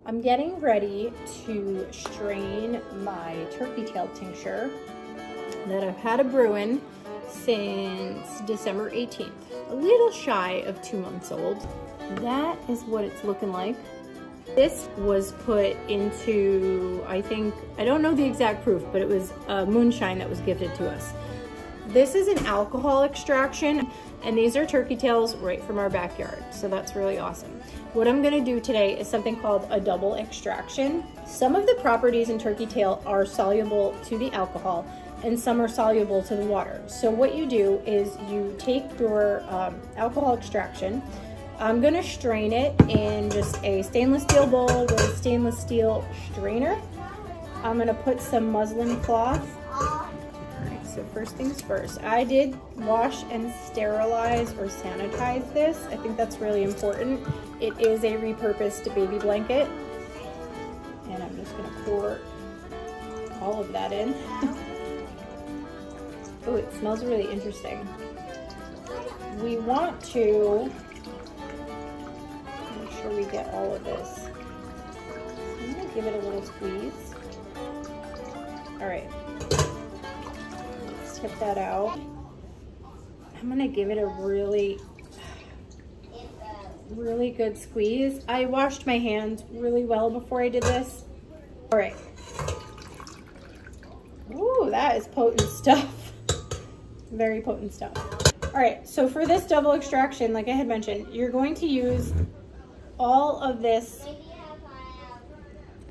I'm getting ready to strain my turkey tail tincture that I've had a brewing since December 18th. A little shy of 2 months old. That is what it's looking like. This was put into, I don't know the exact proof, but it was a moonshine that was gifted to us. This is an alcohol extraction, and these are turkey tails right from our backyard, so that's really awesome. What I'm gonna do today is something called a double extraction. Some of the properties in turkey tail are soluble to the alcohol, and some are soluble to the water. So what you do is you take your alcohol extraction. I'm gonna strain it in just a stainless steel bowl with a stainless steel strainer. I'm gonna put some muslin cloth. So first things first, I did wash and sterilize or sanitize this. I think that's really important. It is a repurposed baby blanket. And I'm just gonna pour all of that in. Oh, it smells really interesting. We want to make sure we get all of this. I'm gonna give it a little squeeze. All right. Tip that out. I'm gonna give it a really good squeeze. I washed my hands really well before I did this. All right. Ooh, that is potent stuff. Very potent stuff. All right, so for this double extraction, like I had mentioned, you're going to use all of this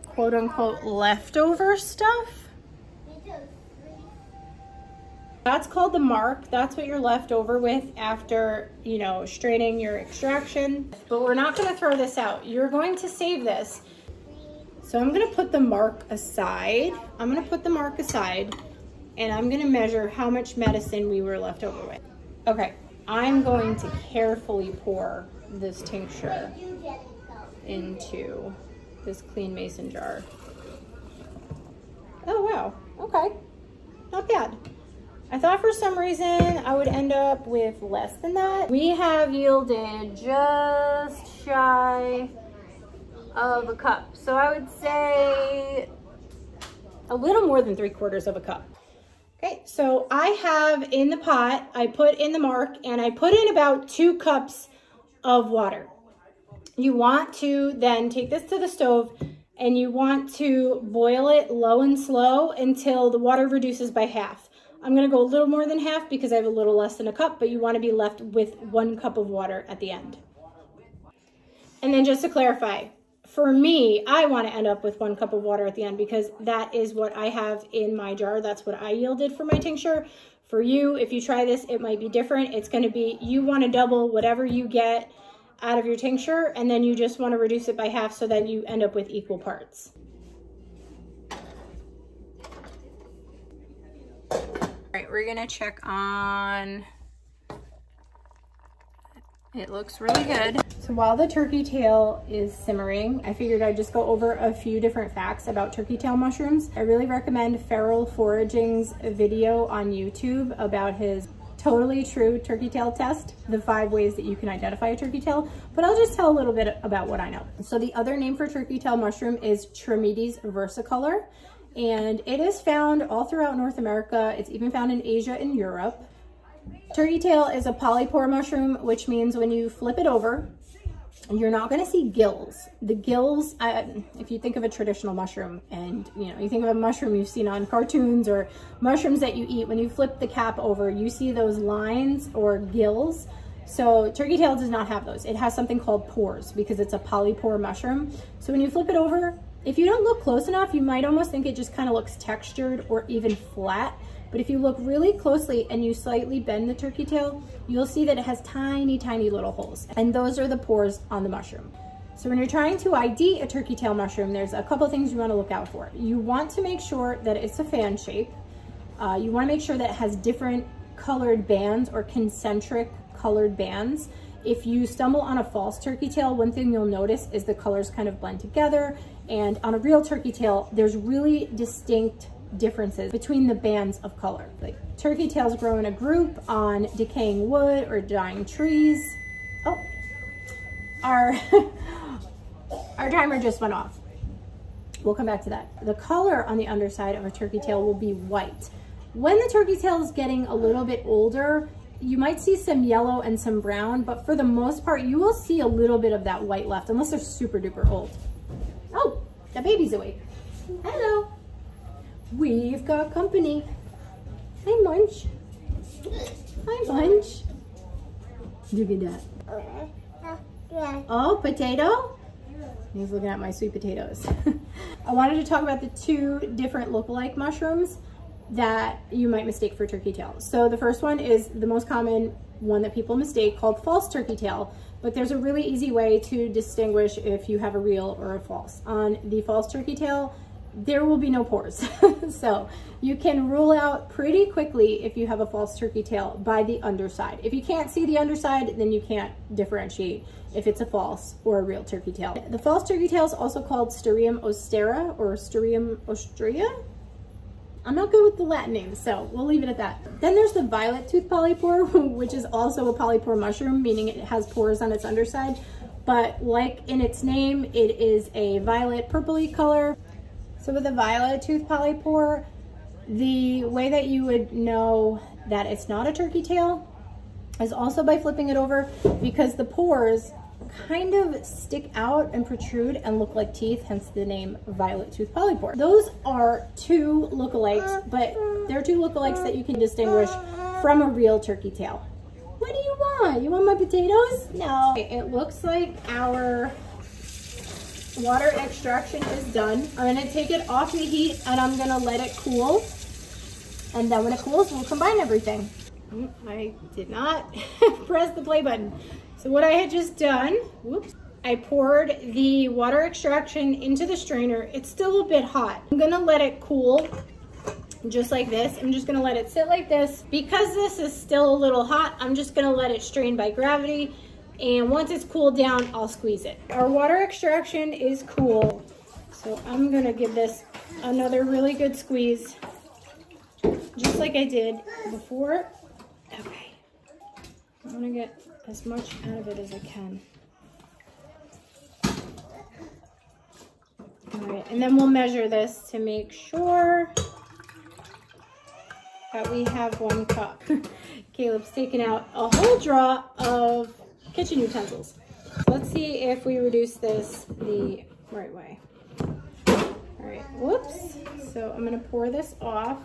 quote unquote leftover stuff. That's called the mark. That's what you're left over with after, you know, straining your extraction. But we're not gonna throw this out. You're going to save this. So I'm gonna put the mark aside. And I'm gonna measure how much medicine we were left over with. Okay, I'm going to carefully pour this tincture into this clean mason jar. Oh wow, okay, not bad. I thought for some reason I would end up with less than that. We have yielded just shy of a cup. So I would say a little more than 3/4 of a cup. Okay, so I have in the pot, I put in the mark and I put in about 2 cups of water. You want to then take this to the stove and you want to boil it low and slow until the water reduces by half. I'm gonna go a little more than half because I have a little less than a cup, but you wanna be left with 1 cup of water at the end. And then just to clarify, for me, I wanna end up with 1 cup of water at the end because that is what I have in my jar. That's what I yielded for my tincture. For you, if you try this, it might be different. It's gonna be, you wanna double whatever you get out of your tincture, and then you just wanna reduce it by half so that you end up with equal parts. All right, we're gonna check on, it looks really good. So while the turkey tail is simmering, I figured I'd just go over a few different facts about turkey tail mushrooms. I really recommend Feral Foraging's video on YouTube about his totally true turkey tail test, the 5 ways that you can identify a turkey tail, but I'll just tell a little bit about what I know. So the other name for turkey tail mushroom is Trametes versicolor. And it is found all throughout North America. It's even found in Asia and Europe. Turkey tail is a polypore mushroom, which means when you flip it over, you're not gonna see gills. The gills, if you think of a traditional mushroom and you think of a mushroom you've seen on cartoons or mushrooms that you eat, when you flip the cap over, you see those lines or gills. So turkey tail does not have those. It has something called pores because it's a polypore mushroom. So when you flip it over, if you don't look close enough, you might almost think it just kind of looks textured or even flat. But if you look really closely and you slightly bend the turkey tail, you'll see that it has tiny, tiny little holes. And those are the pores on the mushroom. So when you're trying to ID a turkey tail mushroom, there's a couple things you want to look out for. You want to make sure that it's a fan shape. You want to make sure that it has different colored bands or concentric colored bands. If you stumble on a false turkey tail, one thing you'll notice is the colors kind of blend together. And on a real turkey tail, there's really distinct differences between the bands of color. Like turkey tails grow in a group on decaying wood or dying trees. Oh, our timer just went off. We'll come back to that. The color on the underside of a turkey tail will be white. When the turkey tail is getting a little bit older, you might see some yellow and some brown, but for the most part, you will see a little bit of that white left, unless they're super duper old. Oh, the baby's awake. Hello. We've got company. Hi, Munch. Hi, Munch. Look at that. Oh, potato? He's looking at my sweet potatoes. I wanted to talk about the two different lookalike mushrooms that you might mistake for turkey tail. So the first one is the most common one that people mistake, called false turkey tail, but there's a really easy way to distinguish if you have a real or a false. On the false turkey tail, there will be no pores. So you can rule out pretty quickly if you have a false turkey tail by the underside. If you can't see the underside, then you can't differentiate if it's a false or a real turkey tail. The false turkey tail is also called Styrium ostera or Styrium ostrea. I'm not good with the Latin names, so we'll leave it at that. Then there's the violet tooth polypore, which is also a polypore mushroom, meaning it has pores on its underside. But like in its name, it is a violet purpley color. So with a violet tooth polypore, the way that you would know that it's not a turkey tail is also by flipping it over, because the pores kind of stick out and protrude and look like teeth, hence the name violet tooth polypore. Those are two lookalikes, but they're two lookalikes that you can distinguish from a real turkey tail. What do you want? You want my potatoes? No. It looks like our water extraction is done. I'm gonna take it off the heat and I'm gonna let it cool. And then when it cools, we'll combine everything. I did not press the play button. So what I had just done, whoops, I poured the water extraction into the strainer. It's still a bit hot. I'm gonna let it cool just like this. I'm just gonna let it sit like this. Because this is still a little hot, I'm just gonna let it strain by gravity. And once it's cooled down, I'll squeeze it. Our water extraction is cool. So I'm gonna give this another really good squeeze, just like I did before. Okay, I wanna get as much out of it as I can. All right, and then we'll measure this to make sure that we have 1 cup. Caleb's taken out a whole drawer of kitchen utensils. Let's see if we reduce this the right way. All right, whoops. So I'm gonna pour this off.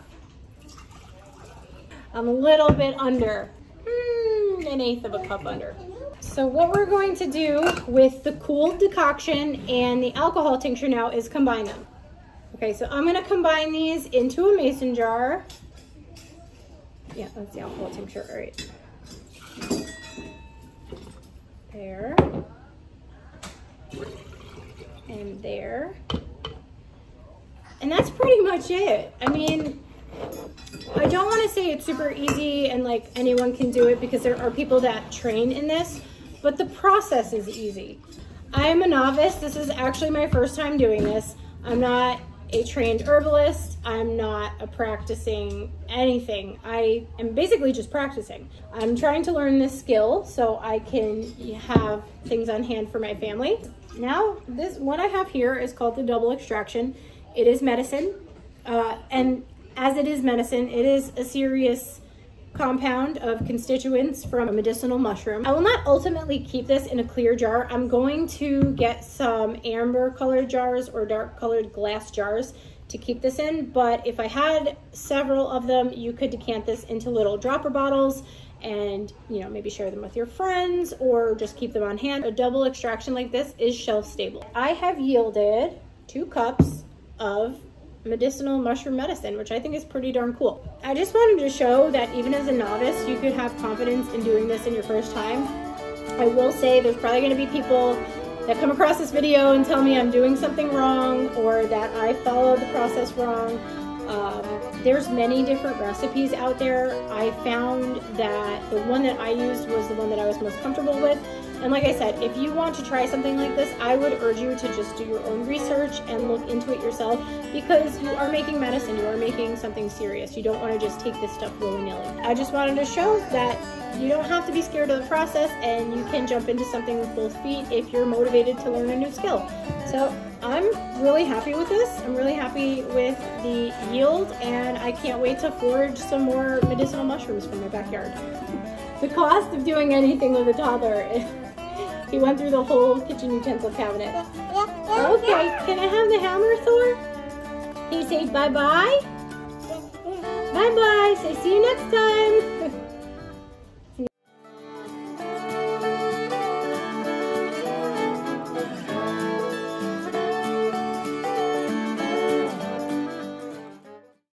I'm a little bit under, 1/8 of a cup under. So what we're going to do with the cooled decoction and the alcohol tincture now is combine them. Okay, so I'm gonna combine these into a mason jar. Yeah, that's the alcohol tincture, all right. There. And there. And that's pretty much it. I mean, I don't want to say it's super easy and like anyone can do it, because there are people that train in this, but the process is easy. I am a novice. This is actually my first time doing this. I'm not a trained herbalist. I'm not a practicing anything. I am basically just practicing. I'm trying to learn this skill so I can have things on hand for my family. Now, what I have here is called the double extraction. It is medicine, and as it is medicine, it is a serious compound of constituents from a medicinal mushroom. I will not ultimately keep this in a clear jar. I'm going to get some amber colored jars or dark colored glass jars to keep this in, but if I had several of them, you could decant this into little dropper bottles and, you know, maybe share them with your friends or just keep them on hand. A double extraction like this is shelf stable. I have yielded 2 cups of medicinal mushroom medicine, which I think is pretty darn cool. I just wanted to show that even as a novice, you could have confidence in doing this in your first time. I will say there's probably going to be people that come across this video and tell me I'm doing something wrong or that I followed the process wrong. There's many different recipes out there. I found that the one that I used was the one that I was most comfortable with. And like I said, if you want to try something like this, I would urge you to just do your own research and look into it yourself, because you are making medicine, you are making something serious. You don't want to just take this stuff willy-nilly. I just wanted to show that you don't have to be scared of the process, and you can jump into something with both feet if you're motivated to learn a new skill. So I'm really happy with this. I'm really happy with the yield, and I can't wait to forage some more medicinal mushrooms from my backyard. The cost of doing anything with a toddler, he went through the whole kitchen utensil cabinet. Okay, can I have the hammer, Thor? Can you say bye-bye? Bye-bye, say see you next time.